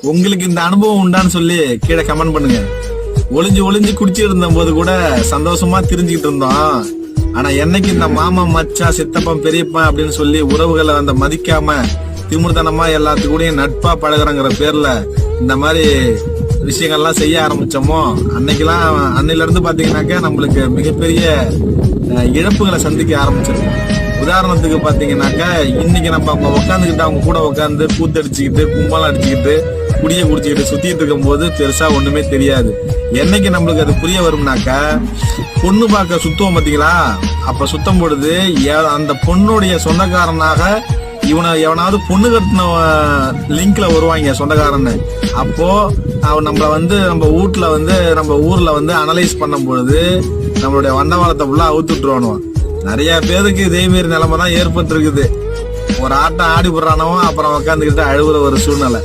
உங்களுக்கு இந்த அனுபவம் உண்டான்னு சொல்லி கீழே கமெண்ட் பண்ணுங்க. ஒளிஞ்சு ஒளிஞ்சு குடிச்சிட்டு இருந்த போது கூட சந்தோஷமா தெரிஞ்சுக்கிட்டு இருந்தோம். ஆனா என்னைக்கு இந்த மாமா மச்சா சித்தப்பன் பெரியப்பன் அப்படின்னு சொல்லி உறவுகளை அந்த மதிக்காம திமிர்த்தனமா எல்லாத்துக்கூடயும் நட்பா பழகுறங்கிற பேர்ல இந்த மாதிரி விஷயங்கள்லாம் செய்ய ஆரம்பிச்சோமோ அன்னையில இருந்து பாத்தீங்கன்னாக்க நம்மளுக்கு மிகப்பெரிய இழப்புகளை சந்திக்க ஆரம்பிச்சிருக்கோம். உதாரணத்துக்கு பாத்தீங்கன்னாக்கா இன்னைக்கு நம்ம அவங்க உட்காந்துக்கிட்டு அவங்க கூட உட்காந்து கூத்தடிச்சுக்கிட்டு கும்பலம் அடிச்சுக்கிட்டு குடிய குடிச்சுக்கிட்டு சுத்திட்டு இருக்கும் போது பெருசா ஒண்ணுமே தெரியாது. என்னைக்கு நம்மளுக்கு அது புரிய வரும்னாக்கா பொண்ணு பார்க்க சுத்துவோம் பாத்தீங்களா, அப்ப சுத்தம் பொழுது அந்த பொண்ணுடைய சொந்தக்காரனாக எவனாவது பொண்ணு கட்டின லிங்க்ல வருவாங்க சொந்தக்காரன்னு. அப்போ அவன் நம்மள நம்ம ஊர்ல அனலைஸ் பண்ணும் பொழுது நம்மளுடைய வண்டவாளத்தை ஃபுல்லா அவுத்துட்டுருவானுவான். நிறைய பேருக்கு இதே மாரி நிலைமை தான் ஏற்பட்டு இருக்குது. ஒரு ஆட்டம் ஆடி போடுறானவன் அப்புறம் உட்காந்துக்கிட்டு அழுகுற ஒரு சூழ்நிலை.